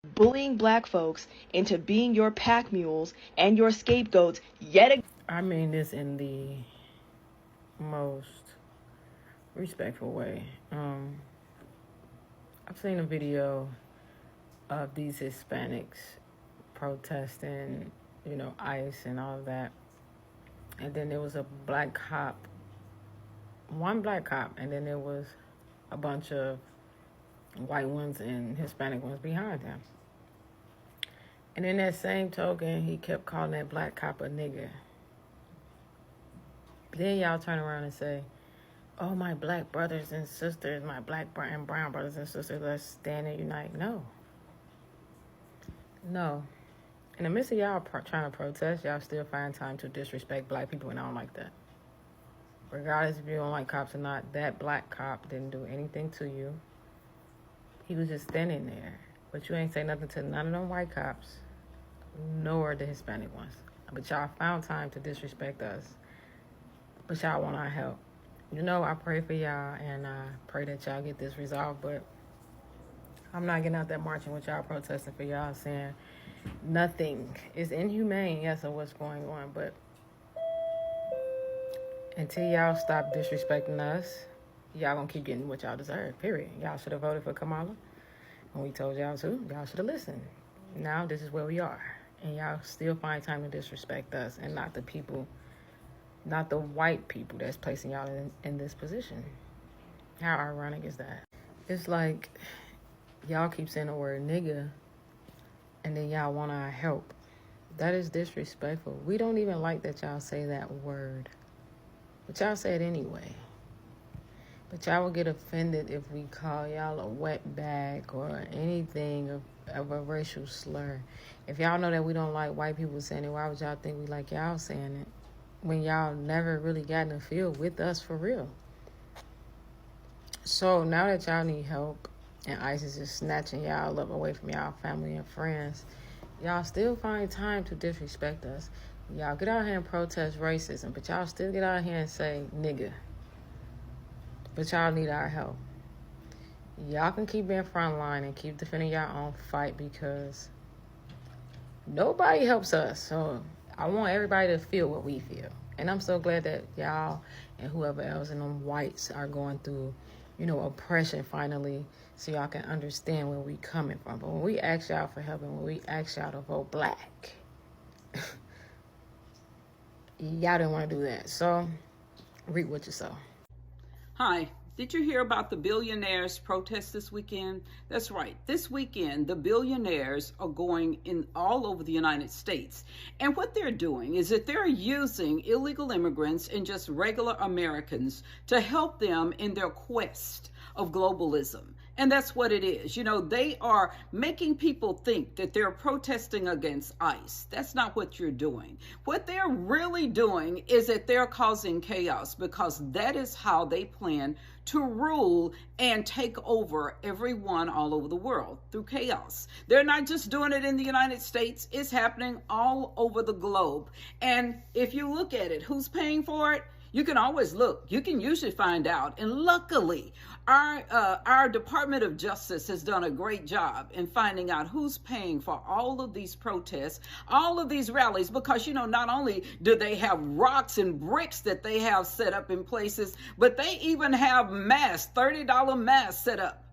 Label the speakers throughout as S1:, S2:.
S1: bullying black folks into being your pack mules and your scapegoats yet again.
S2: I mean this in the most respectful way. I've seen a video of these Hispanics protesting, ICE and all of that. And then there was a black cop, one black cop, and then there was a bunch of white ones and Hispanic ones behind him. And in that same token, he kept calling that black cop a nigger. Then y'all turn around and say, oh, my black brothers and sisters, my black and brown brothers and sisters, let's stand and unite. No. In the midst of y'all trying to protest, y'all still find time to disrespect black people, and I don't like that. Regardless if you don't like cops or not, that black cop didn't do anything to you. He was just standing there. But you ain't say nothing to none of them white cops, nor the Hispanic ones. But y'all found time to disrespect us. But y'all want our help. I pray for y'all, and I pray that y'all get this resolved. But I'm not getting out there marching with y'all, protesting for y'all, saying nothing is inhumane, yes, of what's going on. But until y'all stop disrespecting us, y'all gonna keep getting what y'all deserve, period. Y'all should have voted for Kamala. When we told y'all to, y'all should have listened. Now this is where we are. And y'all still find time to disrespect us and not the people, not the white people that's placing y'all in this position. How ironic is that? It's like y'all keep saying the word nigga and then y'all want our help. That is disrespectful. We don't even like that y'all say that word. But y'all say it anyway. But y'all will get offended if we call y'all a wetback or anything of a racial slur. If y'all know that we don't like white people saying it, why would y'all think we like y'all saying it when y'all never really got in the field with us for real? So now that y'all need help and ICE is just snatching y'all up away from y'all family and friends, y'all still find time to disrespect us. Y'all get out here and protest racism, but y'all still get out here and say nigga. But y'all need our help. Y'all can keep being frontline and keep defending your own fight because nobody helps us. So I want everybody to feel what we feel. And I'm so glad that y'all and whoever else and them whites are going through, oppression finally, so y'all can understand where we coming from. But when we ask y'all for help and when we ask y'all to vote black, y'all didn't want to do that. So reap what you sow.
S3: Hi, did you hear about the billionaires protest this weekend? That's right. This weekend, the billionaires are going in all over the United States. And what they're doing is that they're using illegal immigrants and just regular Americans to help them in their quest of globalism. And that's what it is. They are making people think that they're protesting against ICE. That's not what you're doing. What they're really doing is that they're causing chaos because that is how they plan to rule and take over everyone all over the world, through chaos. They're not just doing it in the United States. It's happening all over the globe. And if you look at it, who's paying for it? You can always look. You can usually find out. And luckily, our Department of Justice has done a great job in finding out who's paying for all of these protests, all of these rallies, because, not only do they have rocks and bricks that they have set up in places, but they even have masks, $30 masks set up.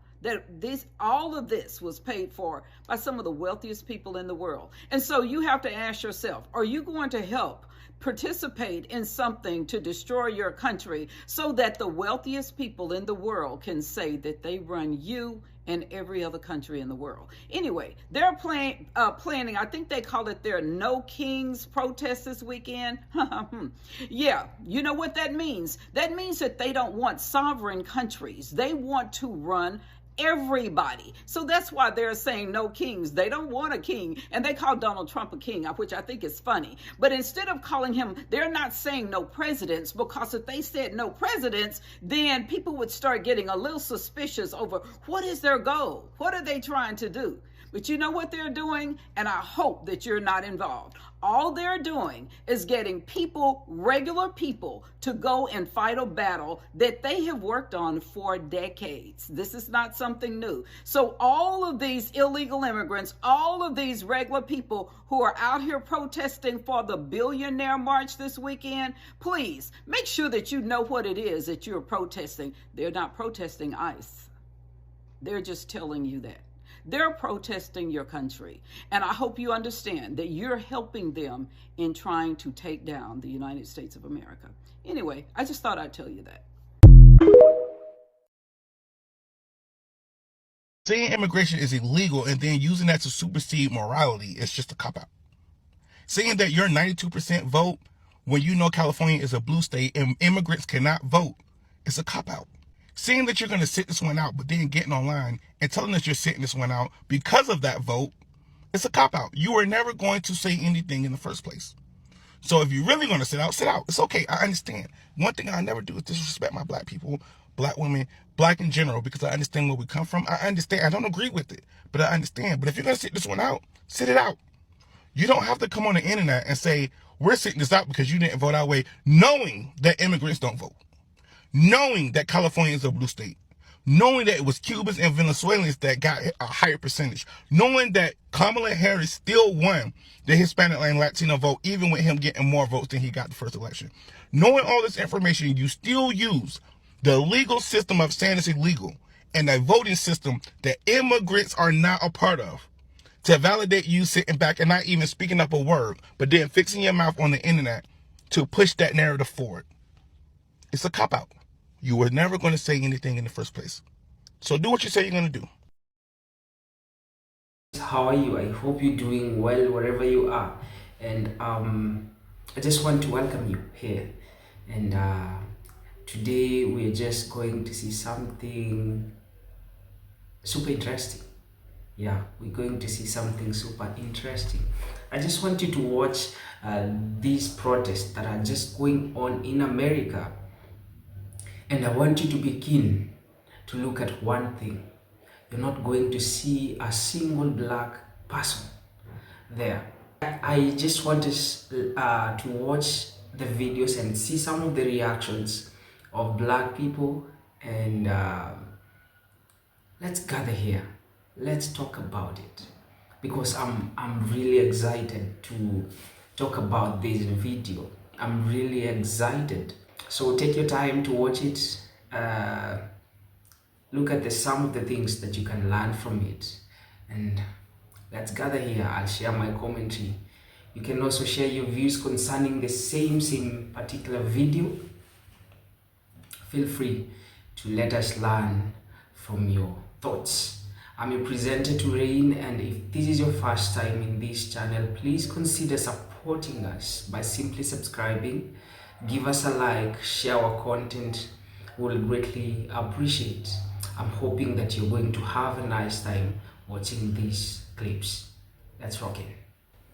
S3: All of this was paid for by some of the wealthiest people in the world. And so you have to ask yourself, are you going to help participate in something to destroy your country so that the wealthiest people in the world can say that they run you and every other country in the world? Anyway, they're planning, I think they call it their No Kings protest this weekend. Yeah, you know what that means? That means that they don't want sovereign countries. They want to run everybody. So that's why they're saying no kings. They don't want a king. And they call Donald Trump a king, which I think is funny. But instead of calling him, they're not saying no presidents, because if they said no presidents, then people would start getting a little suspicious over what is their goal? What are they trying to do? But you know what they're doing? And I hope that you're not involved. All they're doing is getting people, regular people, to go and fight a battle that they have worked on for decades. This is not something new. So all of these illegal immigrants, all of these regular people who are out here protesting for the billionaire march this weekend, please make sure that you know what it is that you're protesting. They're not protesting ICE. They're just telling you that. They're protesting your country. And I hope you understand that you're helping them in trying to take down the United States of America. Anyway, I just thought I'd tell you that.
S4: Saying immigration is illegal and then using that to supersede morality is just a cop-out. Saying that your 92% vote when you know California is a blue state and immigrants cannot vote is a cop-out. Saying that you're going to sit this one out, but then getting online and telling us you're sitting this one out because of that vote, it's a cop-out. You are never going to say anything in the first place. So if you're really going to sit out, sit out. It's okay. I understand. One thing I never do is disrespect my black people, black women, black in general, because I understand where we come from. I understand. I don't agree with it, but I understand. But if you're going to sit this one out, sit it out. You don't have to come on the internet and say, we're sitting this out because you didn't vote our way, knowing that immigrants don't vote. Knowing that California is a blue state, knowing that it was Cubans and Venezuelans that got a higher percentage, knowing that Kamala Harris still won the Hispanic and Latino vote, even with him getting more votes than he got the first election. Knowing all this information, you still use the legal system of saying it's illegal and a voting system that immigrants are not a part of to validate you sitting back and not even speaking up a word, but then fixing your mouth on the internet to push that narrative forward. It's a cop-out. You were never going to say anything in the first place. So do what you say you're going to do.
S5: How are you? I hope you're doing well wherever you are. And I just want to welcome you here. And today we're just going to see something super interesting. Yeah, we're going to see something super interesting. I just want you to watch these protests that are just going on in America. And I want you to begin to look at one thing. You're not going to see a single black person there. I just want us to watch the videos and see some of the reactions of black people. And let's gather here. Let's talk about it. Because I'm really excited to talk about this video. I'm really excited. So take your time to watch it. Look at some of the things that you can learn from it. And let's gather here. I'll share my commentary. You can also share your views concerning the same particular video. Feel free to let us learn from your thoughts. I'm your presenter Turain, and if this is your first time in this channel, please consider supporting us by simply subscribing. Give us a like, share our content. We'll greatly appreciate. I'm hoping that you're going to have a nice time watching these clips. Let's rock it.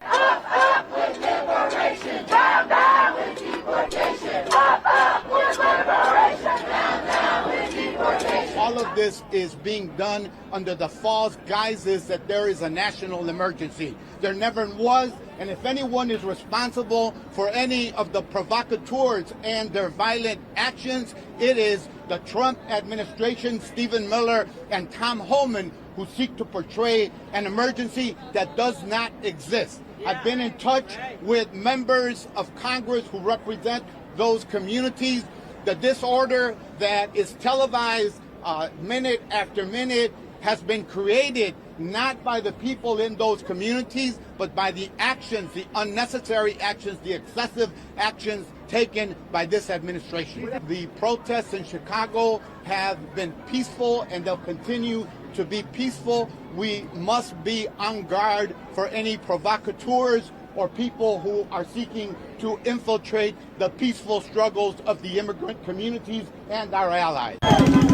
S6: Up with liberation, down, down with deportation. Up with liberation, down, down with deportation.
S7: All of this is being done under the false guises that there is a national emergency. There never was, and if anyone is responsible for any of the provocateurs and their violent actions, it is the Trump administration, Stephen Miller and Tom Homan, who seek to portray an emergency that does not exist. I've been in touch with members of Congress who represent those communities. The disorder that is televised minute after minute has been created not by the people in those communities, but by the actions, the unnecessary actions, the excessive actions taken by this administration. The protests in Chicago have been peaceful and they'll continue to be peaceful. We must be on guard for any provocateurs or people who are seeking to infiltrate the peaceful struggles of the immigrant communities and our allies.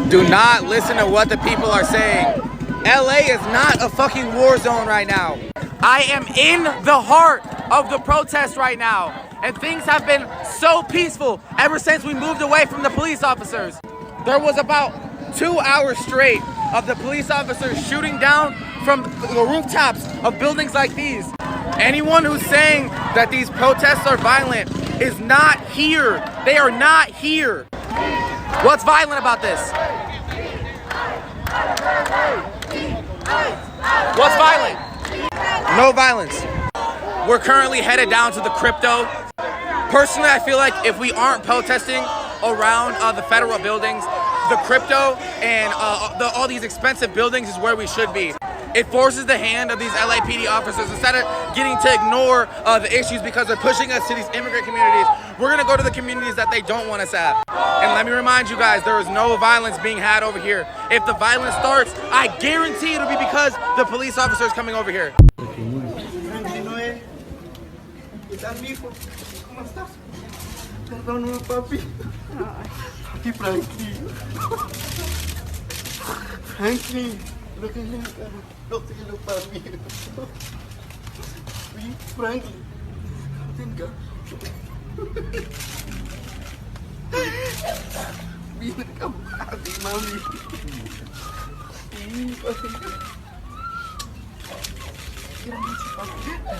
S8: Do not listen to what the people are saying. LA is not a fucking war zone right now. I am in the heart of the protest right now, and things have been so peaceful ever since we moved away from the police officers. There was about 2 hours straight of the police officers shooting down from the rooftops of buildings like these. Anyone who's saying that these protests are violent is not here. They are not here. What's violent about this? What's violent? No violence. We're currently headed down to the crypto. Personally, I feel like if we aren't protesting around the federal buildings, the crypto and all these expensive buildings is where we should be. It forces the hand of these LAPD officers. Instead of getting to ignore the issues because they're pushing us to these immigrant communities, we're gonna go to the communities that they don't want us at. And let me remind you guys, there is no violence being had over here. If the violence starts, I guarantee it'll be because the police officer is coming over here.
S9: Perdóname, papi. Papi, Franklin. Franklin. Look at him. Look at him, papi. Franklin. Tenga. Vine ka, papi, mami.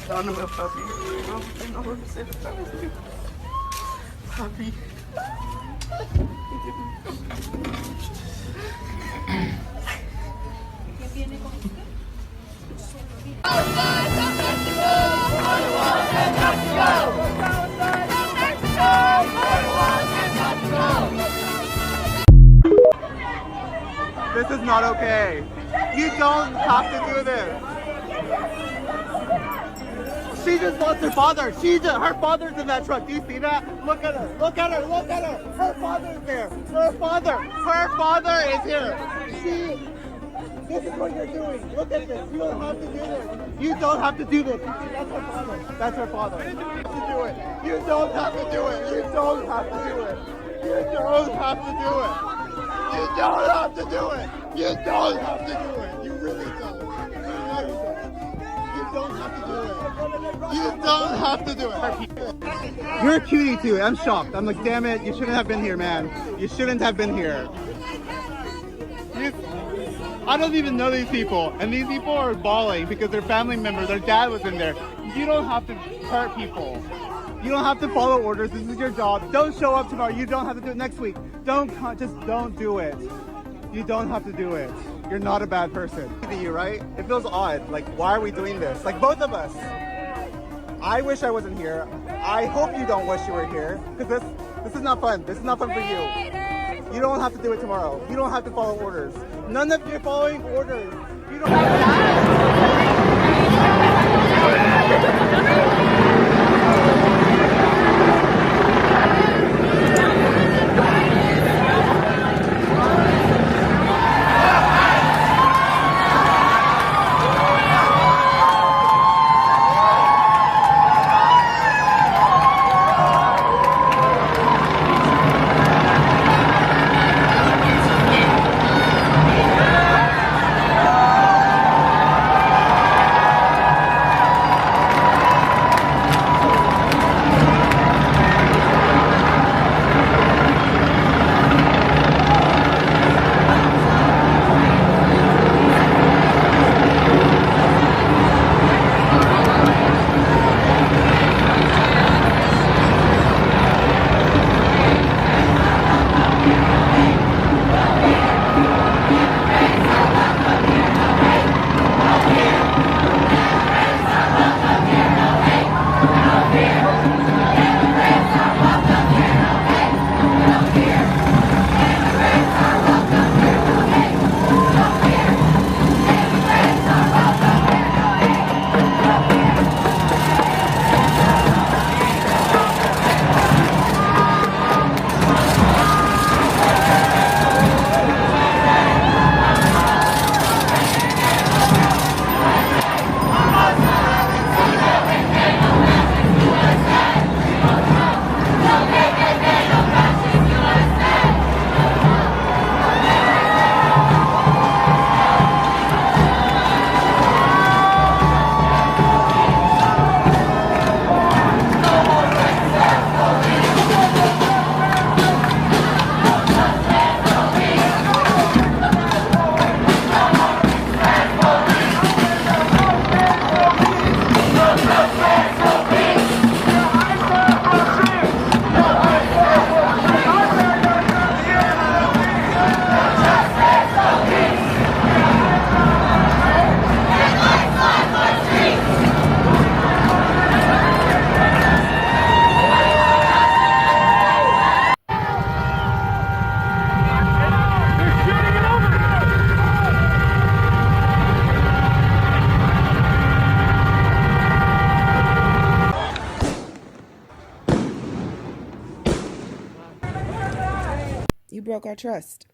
S9: Perdóname, papi. No voy a hacer esta vez. Papi. This is not okay. You don't have to do this. She just wants her father. Her father's in that truck. Do you see that? Look at her. Look at her. Look at her. Her father's there. Her father is here. This is what you're doing. Look at this. You don't have to do this. You don't have to do this. You see, that's her father. That's her father. You don't have to do it. You don't have to do it. You don't have to do it. You don't have to do it. You don't have to do it. You don't have to do it. You really don't. You don't have to do it. You don't have to do it. You're a cutie too. I'm shocked. I'm like, damn it. You shouldn't have been here, man. You shouldn't have been here. I don't even know these people, and these people are bawling because their family member, their dad was in there. You don't have to hurt people. You don't have to follow orders. This is your job. Don't show up tomorrow. You don't have to do it next week. Just don't do it. You don't have to do it. You're not a bad person. You, right? It feels odd. Like, why are we doing this? Like, both of us. I wish I wasn't here. I hope you don't wish you were here, because this is not fun. This is not fun for you. You don't have to do it tomorrow. You don't have to follow orders. None of you are following orders. You don't have
S10: broke our trust.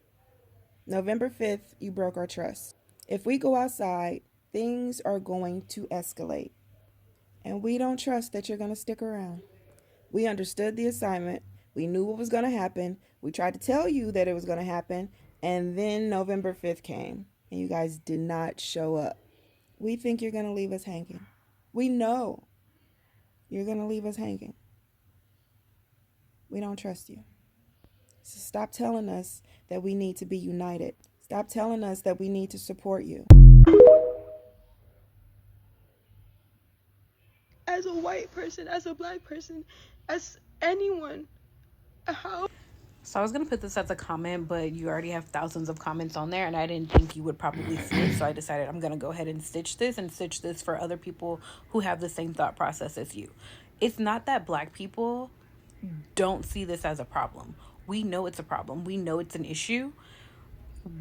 S10: November 5th, you broke our trust. If we go outside, things are going to escalate. And we don't trust that you're going to stick around. We understood the assignment. We knew what was going to happen. We tried to tell you that it was going to happen. And then November 5th came, and you guys did not show up. We think you're going to leave us hanging. We know you're going to leave us hanging. We don't trust you. So stop telling us that we need to be united. Stop telling us that we need to support you.
S1: As a white person, as a black person, as anyone, how?
S2: So I was going to put this as a comment, but you already have thousands of comments on there, and I didn't think you would probably see it. So I decided I'm going to go ahead and stitch this for other people who have the same thought process as you. It's not that black people don't see this as a problem. We know it's a problem. We know it's an issue.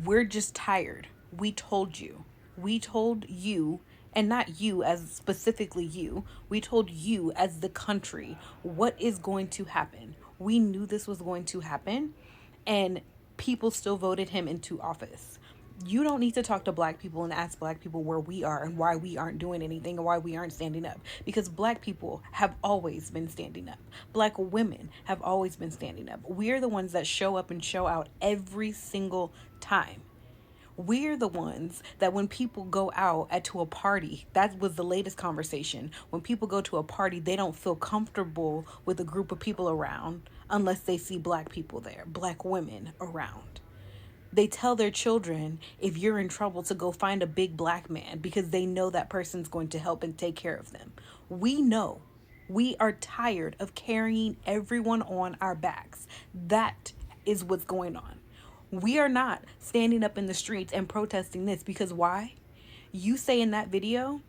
S2: We're just tired. We told you. We told you, and not you as specifically you, we told you as the country what is going to happen. We knew this was going to happen, and people still voted him into office. You don't need to talk to black people and ask black people where we are and why we aren't doing anything and why we aren't standing up. Because black people have always been standing up. Black women have always been standing up. We're the ones that show up and show out every single time. We're the ones that when people go out to a party, that was the latest conversation. When people go to a party, they don't feel comfortable with a group of people around unless they see black people there, black women around. They tell their children, if you're in trouble, to go find a big black man because they know that person's going to help and take care of them. We know. We are tired of carrying everyone on our backs. That is what's going on. We are not standing up in the streets and protesting this because why? You say in that video,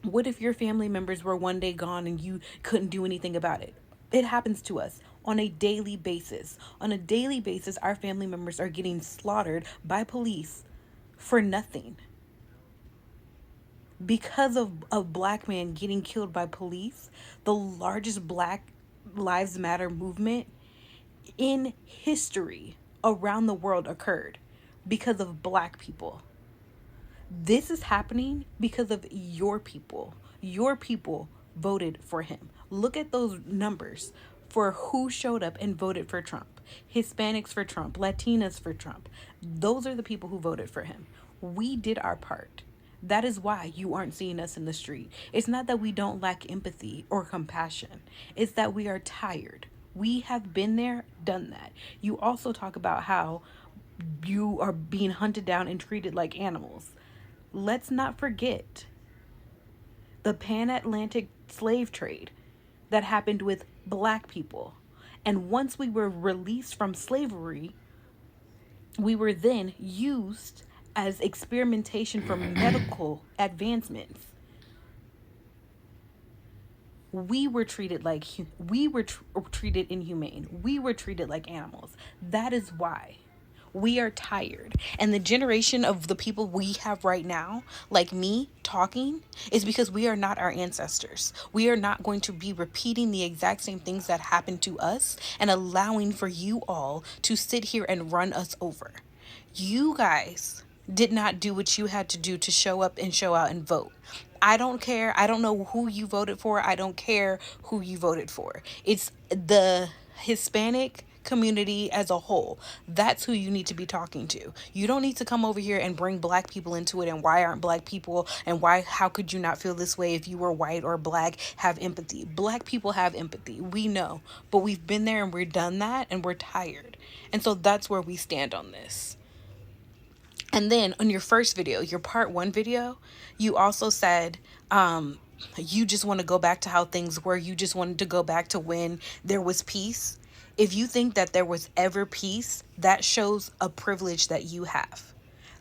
S2: what if your family members were one day gone and you couldn't do anything about it? It happens to us on a daily basis. On a daily basis, our family members are getting slaughtered by police for nothing. Because of a black man getting killed by police, the largest Black Lives Matter movement in history around the world occurred because of black people. This is happening because of your people. Your people voted for him. Look at those numbers for who showed up and voted for Trump. Hispanics for Trump, Latinas for Trump. Those are the people who voted for him. We did our part. That is why you aren't seeing us in the street. It's not that we don't lack empathy or compassion. It's that we are tired. We have been there, done that. You also talk about how you are being hunted down and treated like animals. Let's not forget the pan-Atlantic slave trade that happened with black people. And once we were released from slavery, we were then used as experimentation for medical advancements. We were treated like treated inhumane. We were treated like animals. That is why we are tired. And the generation of the people we have right now, like me talking, is because we are not our ancestors. We are not going to be repeating the exact same things that happened to us and allowing for you all to sit here and run us over. You guys did not do what you had to do to show up and show out and vote. I don't care. I don't know who you voted for. I don't care who you voted for. It's the Hispanic community as a whole. That's who you need to be talking to. You don't need to come over here and bring black people into it and why aren't black people and how could you not feel this way if you were white or black? Have empathy. Black people have empathy. We know, but we've been there and we're done that and we're tired. And so that's where we stand on this. And then on your first video, your part 1 video, you also said you just want to go back to how things were. You just wanted to go back to when there was peace. If you think that there was ever peace, that shows a privilege that you have.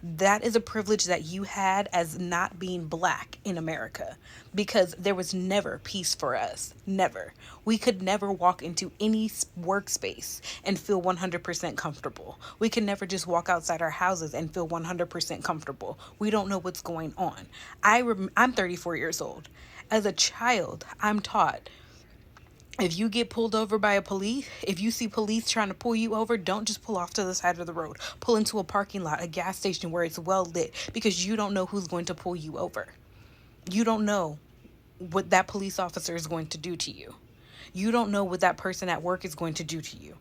S2: That is a privilege that you had as not being black in America, because there was never peace for us. Never. We could never walk into any workspace and feel 100% comfortable. We could never just walk outside our houses and feel 100% comfortable. We don't know what's going on. I'm 34 years old. As a child, I'm taught
S11: If you get pulled over by a police, if you see police trying to pull you over, don't just pull off to the side of the road. Pull into a parking lot, a gas station where it's well lit, because you don't know who's going to pull you over. You don't know what that police officer is going to do to you. You don't know what that person at work is going to do to you.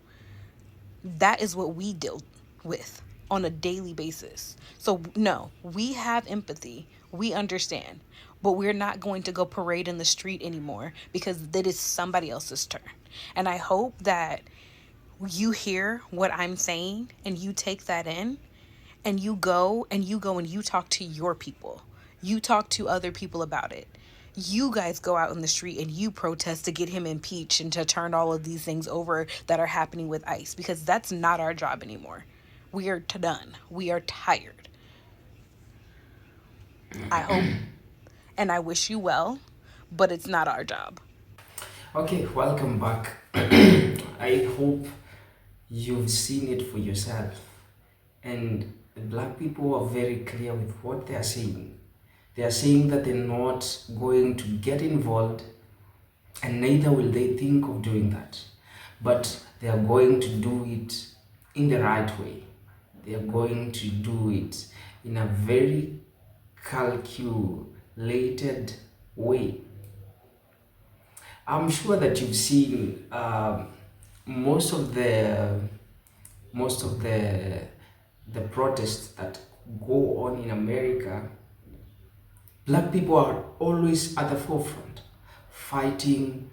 S11: That is what we deal with on a daily basis. So, no, we have empathy. We understand. But we're not going to go parade in the street anymore because that is somebody else's turn. And I hope that you hear what I'm saying and you take that in and you talk to your people. You talk to other people about it. You guys go out in the street and you protest to get him impeached and to turn all of these things over that are happening with ICE, because that's not our job anymore. We are done. We are tired. I hope and I wish you well, but it's not our job.
S5: Okay, welcome back. I hope you've seen it for yourself. And the black people are very clear with what they are saying. They are saying that they're not going to get involved, and neither will they think of doing that. But they are going to do it in the right way. They are going to do it in a very calculated way. I'm sure that you've seen most of the protests that go on in America. Black people are always at the forefront, fighting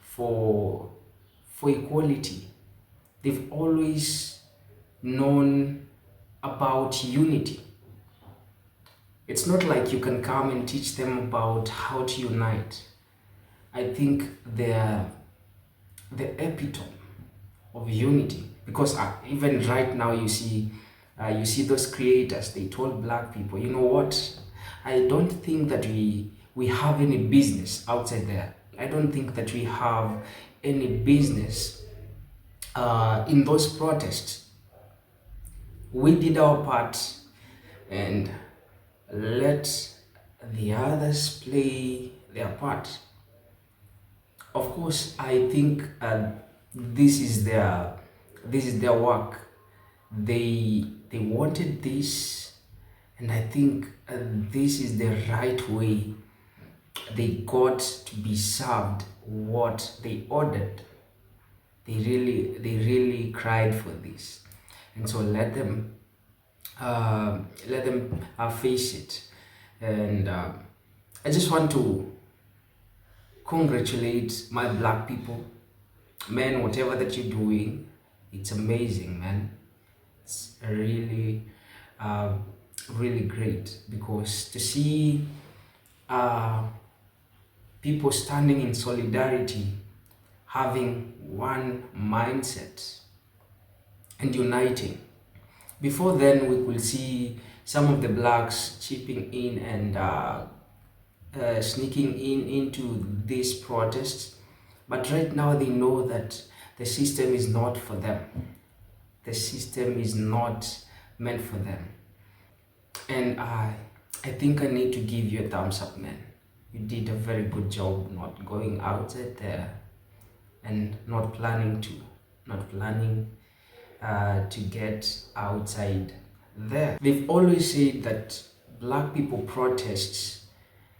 S5: for equality. They've always known about unity. It's not like you can come and teach them about how to unite. I think they're the epitome of unity, because even right now you see those creators. They told black people, you know what, I don't think that we have any business outside there. I don't think that we have any business in those protests. We did our part, and let the others play their part. Of course, I think this is their work. They wanted this, and I think this is the right way. They got to be served what they ordered. They really cried for this, and so let them face it. And I just want to congratulate my black people. Man, whatever that you're doing, it's amazing, man. It's really really great, because to see people standing in solidarity, having one mindset and uniting. Before then, we could see some of the blacks chipping in and sneaking into these protests, but right now they know that the system is not for them. The system is not meant for them. And I think I need to give you a thumbs up, man. You did a very good job not going outside there and not planning to get outside there. They've always said that black people protests,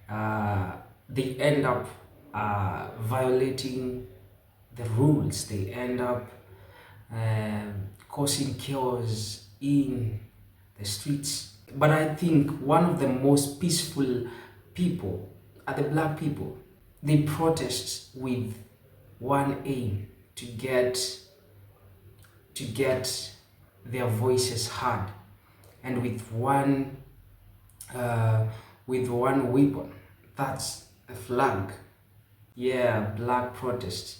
S5: they end up violating the rules. They end up causing chaos in the streets. But I think one of the most peaceful people are the black people. They protest with one aim: to get their voices heard, and with one weapon. That's a flag. Yeah, black protest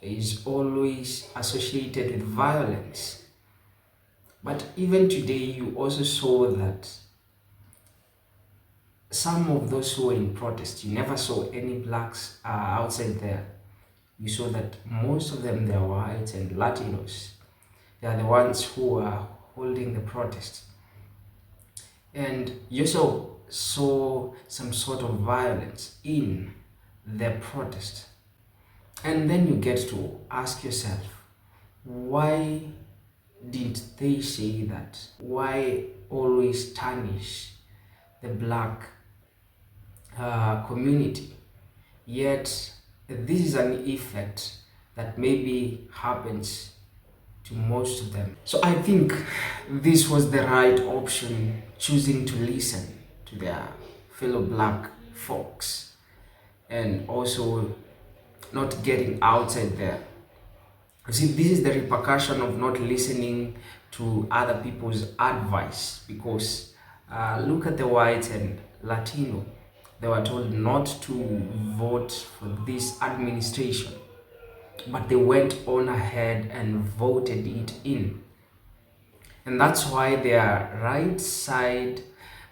S5: is always associated with violence. But even today, you also saw that some of those who were in protest, you never saw any blacks outside there. You saw that most of them, they are whites and Latinos. They are the ones who are holding the protest. And you also saw some sort of violence in the protest. And then you get to ask yourself, why didn't they say that? Why always tarnish the black community? Yet this is an effect that maybe happens to most of them. So I think this was the right option, choosing to listen to their fellow black folks and also not getting outside there. You see, this is the repercussion of not listening to other people's advice, because look at the whites and Latino. They were told not to vote for this administration, but they went on ahead and voted it in. And that's why they are right side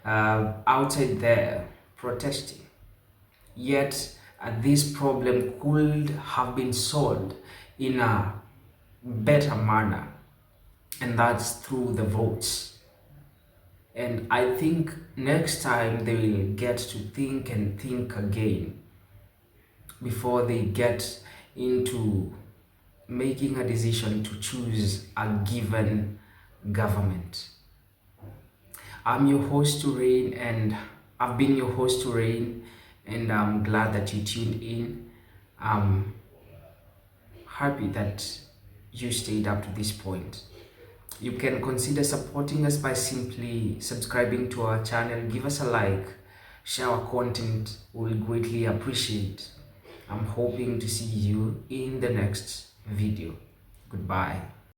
S5: outside there protesting. Yet this problem could have been solved in a better manner, and that's through the votes. And I think next time they will get to think and think again before they get into making a decision to choose a given government. I'm your host to Rain, and I've been your host to Rain, and I'm glad that you tuned in. I'm happy that you stayed up to this point. You can consider supporting us by simply subscribing to our channel, give us a like, share our content, we'll greatly appreciate. I'm hoping to see you in the next video. Goodbye.